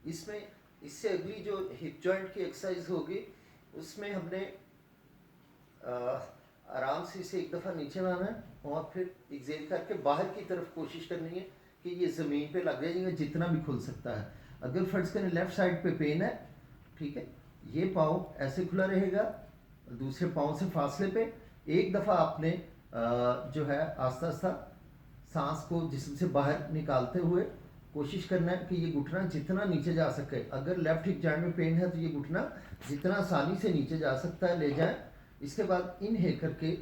इसमें इससे अगली जो हिप जॉइंट की एक्सरसाइज होगी उसमें हमने आराम से इसे एक दफ़ा नीचे लाना है और फिर एक्सेल करके बाहर की तरफ कोशिश करनी है कि ये ज़मीन पे लग जाएगा जितना भी खुल सकता है। अगर फर्ज करें लेफ्ट साइड पे पेन है, ठीक है, ये पाँव ऐसे खुला रहेगा, दूसरे पाँव से फासले पे एक दफ़ा आपने जो है आस्ता आस्ता सांस को जिस्म से बाहर निकालते हुए कोशिश करना है कि ये घुटना जितना नीचे जा सके। अगर लेफ्ट हिप जॉइंट में पेन है तो ये घुटना जितना आसानी से नीचे जा सकता है ले जाए। इसके बाद इनहेल करके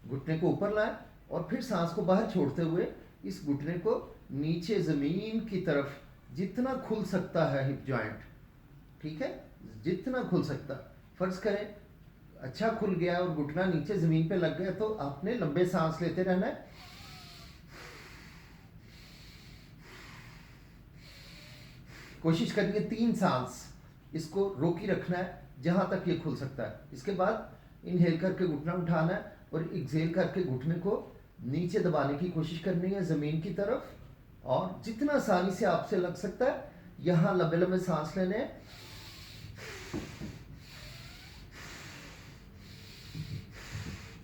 घुटने को ऊपर लाएं और फिर सांस को बाहर छोड़ते हुए इस घुटने को नीचे ज़मीन की तरफ जितना खुल सकता है हिप जॉइंट, ठीक है, जितना खुल सकता। फर्ज करें अच्छा खुल गया और घुटना नीचे ज़मीन पे लग गया तो आपने लंबे सांस लेते रहना है। कोशिश करनी है 3 सांस इसको रोकी रखना है जहां तक ये खुल सकता है। इसके बाद इनहेल करके घुटना उठाना है और एक्सेल करके घुटने को नीचे दबाने की कोशिश करनी है ज़मीन की तरफ, और जितना आसानी से आपसे लग सकता है यहाँ लंबे लंबे सांस लेने हैं।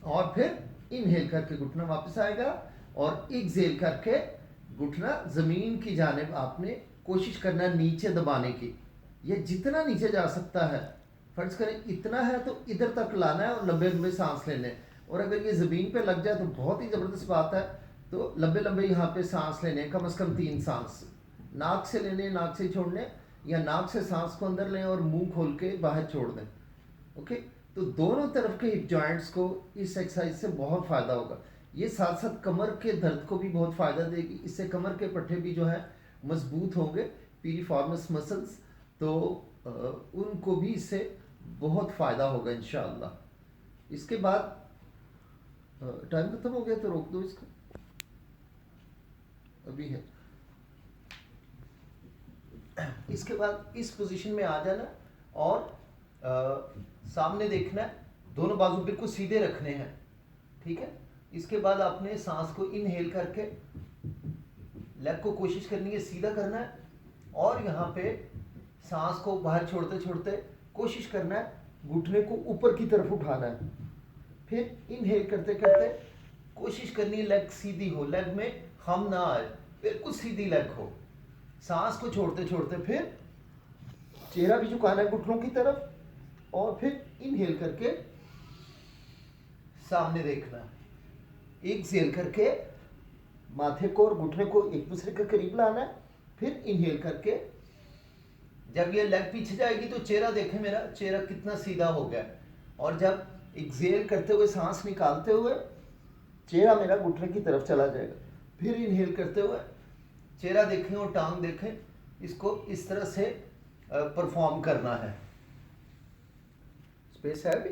और फिर इनहेल करके घुटना वापस आएगा और एक्सेल करके घुटना ज़मीन की जानिब आपने कोशिश करना है नीचे दबाने की। ये जितना नीचे जा सकता है, फर्ज करें इतना है तो इधर तक लाना है और लंबे लंबे सांस लेने। और अगर ये ज़मीन पे लग जाए तो बहुत ही ज़बरदस्त बात है, तो लंबे लंबे यहाँ पे सांस लेने, कम से कम 3 सांस नाक से लेने, नाक से छोड़ने, या नाक से सांस को अंदर लें और मुंह खोल के बाहर छोड़ दें। ओके, तो दोनों तरफ के हिप जॉइंट्स को इस एक्सरसाइज से बहुत फ़ायदा होगा। ये साथ साथ कमर के दर्द को भी बहुत फ़ायदा देगी। इससे कमर के पट्टे भी जो है मजबूत होंगे, पीरिफॉर्मस मसल्स, तो उनको भी इससे बहुत फ़ायदा होगा इंशाअल्लाह। इसके बाद टाइम खत्म हो गया तो रोक दो इसको, अभी है। इसके बाद इस पोजीशन में आ जाना और सामने देखना है, दोनों बाजू बिल्कुल सीधे रखने हैं, ठीक है। इसके बाद आपने सांस को इनहेल करके लेग को कोशिश करनी है सीधा करना है और यहाँ पे सांस को बाहर छोड़ते छोड़ते कोशिश करना है घुटने को ऊपर की तरफ उठाना है। फिर इनहेल करते करते कोशिश करनी है लेग सीधी हो, लेग में हम ना आए, बिल्कुल सीधी लेग हो। सांस को छोड़ते छोड़ते फिर चेहरा भी झुकाना है घुटनों की तरफ और फिर इनहेल करके सामने देखना, एक्सहेल करके माथे को और घुटने को एक दूसरे के करीब लाना है। फिर इनहेल करके जब ये लेग पीछे जाएगी तो चेहरा देखें, मेरा चेहरा कितना सीधा हो गया। और जब एक्सहेल करते हुए सांस निकालते हुए चेहरा मेरा घुटने की तरफ चला जाएगा। फिर इनहेल करते हुए चेहरा देखें और टांग देखें। इसको इस तरह से परफॉर्म करना है। स्पेस है अभी?